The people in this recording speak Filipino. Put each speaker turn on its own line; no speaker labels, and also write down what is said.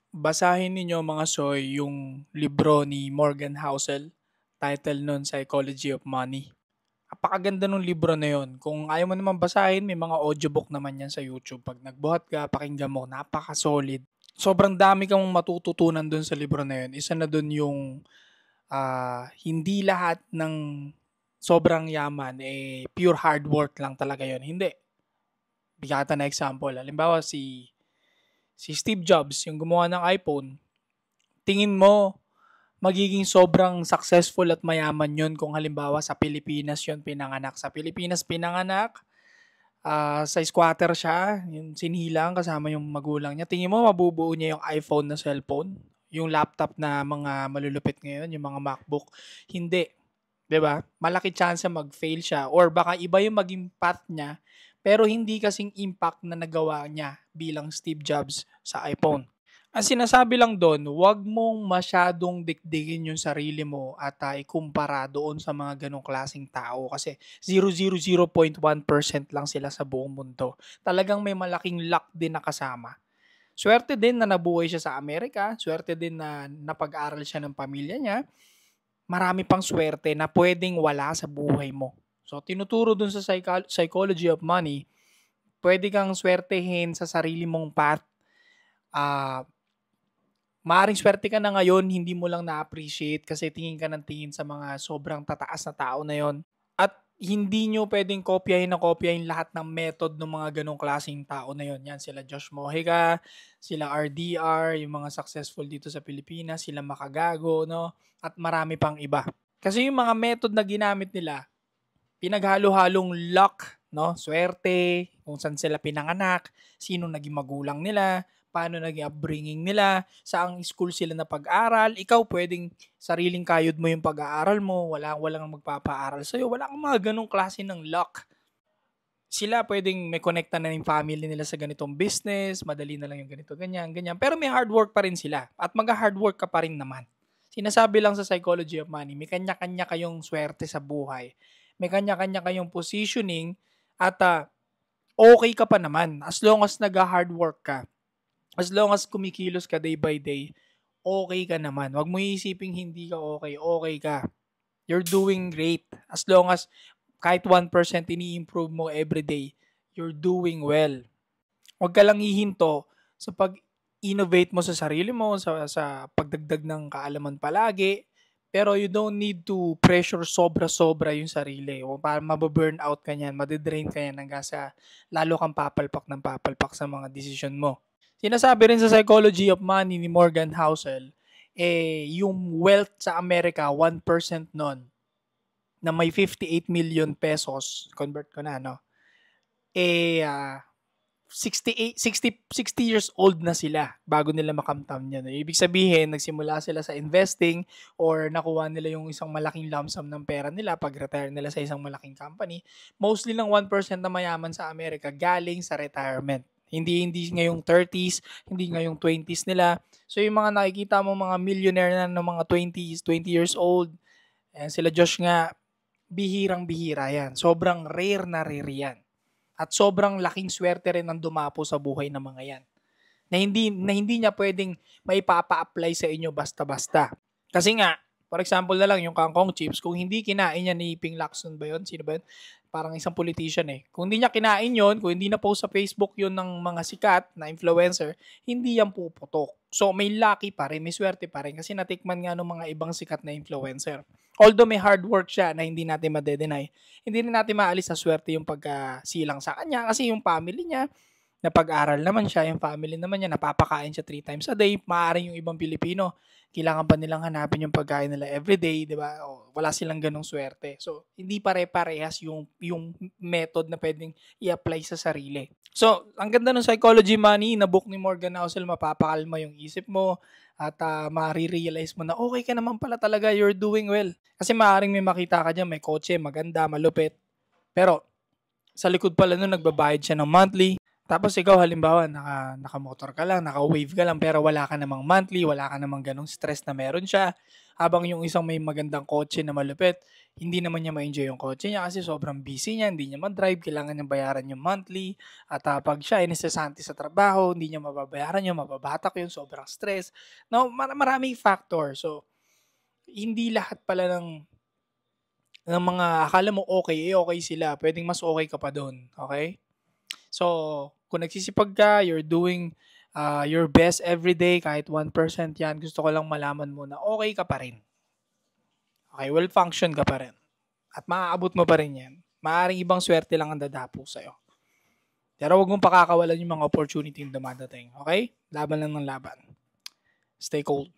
Basahin ninyo mga soy yung libro ni Morgan Housel, title nun Psychology of Money. Napakaganda nung libro na yun. Kung ayaw mo naman basahin, may mga audiobook naman yan sa YouTube. Pag nagbuhat ka, pakinggan mo, napaka-solid. Sobrang dami kang matututunan dun sa libro na yun. Isa na dun yung hindi lahat ng sobrang yaman pure hard work lang talaga yun. Hindi. Bigyan kita na example. Halimbawa si Steve Jobs, yung gumawa ng iPhone, tingin mo magiging sobrang successful at mayaman yun kung halimbawa sa Pilipinas yun pinanganak. Sa Pilipinas pinanganak, sa squatter siya, yung sinilang kasama yung magulang niya. Tingin mo mabubuo niya yung iPhone na cellphone? Yung laptop na mga malulupit ngayon, yung mga MacBook? Hindi. 'Di ba? Malaki chance mag-fail siya or baka iba yung maging path niya pero hindi kasing impact na nagawa niya bilang Steve Jobs sa iPhone. Ang sinasabi lang doon, huwag mong masyadong dikdikin yung sarili mo at ikumpara doon sa mga ganong klaseng tao kasi 0.1% lang sila sa buong mundo. Talagang may malaking luck din na kasama. Swerte din na nabuhay siya sa Amerika, swerte din na napag-aral siya ng pamilya niya, marami pang swerte na pwedeng wala sa buhay mo. So, tinuturo dun sa Psychology of Money, pwede kang swertehin sa sarili mong path. Maaring swerte ka na ngayon, hindi mo lang na-appreciate kasi tingin ka ng tingin sa mga sobrang tataas na tao na yon. At hindi nyo pwedeng kopyahin lahat ng method ng mga ganong klaseng tao na yon. Yan, sila Josh Mojica, sila RDR, yung mga successful dito sa Pilipinas, sila Makagago, no? At marami pang iba. Kasi yung mga method na ginamit nila, pinaghalo-halong luck, no? Swerte, kung saan sila pinanganak, sino naging magulang nila, paano naging upbringing nila, saang school sila na pag-aral. Ikaw pwedeng sariling kayod mo yung pag-aaral mo, walang magpapaaral sa'yo, wala kang mga ganong klase ng luck. Sila pwedeng may connecta na yung family nila sa ganitong business, madali na lang yung ganito, ganyan. Pero may hard work pa rin sila at mag-hard work ka pa rin naman. Sinasabi lang sa Psychology of Money, may kanya-kanya kayong swerte sa buhay. May kanya-kanya kayong positioning at okay ka pa naman as long as nag-hard work ka. As long as kumikilos ka day by day, okay ka naman. Huwag mo iisiping hindi ka okay. Okay ka. You're doing great. As long as kahit 1% ini-improve mo every day, you're doing well. Huwag ka lang hihinto sa pag-innovate mo sa sarili mo, sa pagdagdag ng kaalaman palagi. Pero you don't need to pressure sobra-sobra yung sarili. O para mababurn out ka niyan, madidrain ka yan hanggang sa lalo kang papalpak sa mga decision mo. Sinasabi rin sa Psychology of Money ni Morgan Housel, yung wealth sa Amerika, 1% nun, na may 58 million pesos, convert ko na, no? 60 years old na sila bago nila makamtam yan. Ibig sabihin, nagsimula sila sa investing or nakuha nila yung isang malaking lump sum ng pera nila pag-retire nila sa isang malaking company. Mostly lang 1% na mayaman sa Amerika galing sa retirement. Hindi ngayong 30s, hindi ngayong 20s nila. So yung mga nakikita mo mga millionaire na ng mga 20s, 20 years old, sila Josh nga, bihirang-bihira yan. Sobrang rare yan. At sobrang laking swerte rin ang dumapo sa buhay ng mga yan. Na hindi niya pwedeng maipapa-apply sa inyo basta-basta. Kasi nga, for example na lang, yung kangkong chips, kung hindi kinain niya ni Ping Lacson ba yun? Sino ba yun? Parang isang politician eh. Kung hindi niya kinain yun, kung hindi na post sa Facebook yun ng mga sikat na influencer, hindi yan puputok. So may lucky pa rin, may swerte pa rin kasi natikman nga ng mga ibang sikat na influencer. Although may hard work siya na hindi natin madedenay, hindi rin natin maalis sa swerte yung pagkasilang sa kanya kasi yung family niya, napag-aral naman siya, yung family naman niya, napapakain siya 3 times a day. Maaaring yung ibang Pilipino, kailangan pa nilang hanapin yung pagkain nila everyday, di ba? O, wala silang ganong swerte. So, hindi pare-parehas yung method na pwedeng i-apply sa sarili. So, ang ganda ng Psychology Money, na book ni Morgan Housel, mapapakalma yung isip mo at marirealize mo na okay ka naman pala talaga, you're doing well. Kasi maaaring may makita ka dyan, may kotse, maganda, malupit. Pero, sa likod pala nun, nagbabayad siya ng monthly, Tapos ikaw halimbawa naka-motor ka lang, naka-wave ka lang pero wala ka namang monthly, wala ka namang gano'ng stress na meron siya. Habang yung isang may magandang kotse na malupit, hindi naman niya ma-enjoy yung kotse niya kasi sobrang busy niya, hindi niya ma-drive, kailangan niyang bayaran yung monthly. At pag siya ay nesesante sa trabaho, hindi niya mababayaran yun, mababatak yun, sobrang stress. No, maraming factor. So, hindi lahat pala ng mga akala mo okay, okay sila. Pwedeng mas okay ka pa doon. Okay? So, kung nagsisipag ka, you're doing your best every day, kahit 1% yan, gusto ko lang malaman mo na okay ka pa rin. Okay, well function ka pa rin. At maaabot mo pa rin yan. Maaring ibang swerte lang ang dadapo sa'yo. Pero huwag mong pakakawalan yung mga opportunity yung dumadating. Okay? Laban lang ng laban. Stay cold.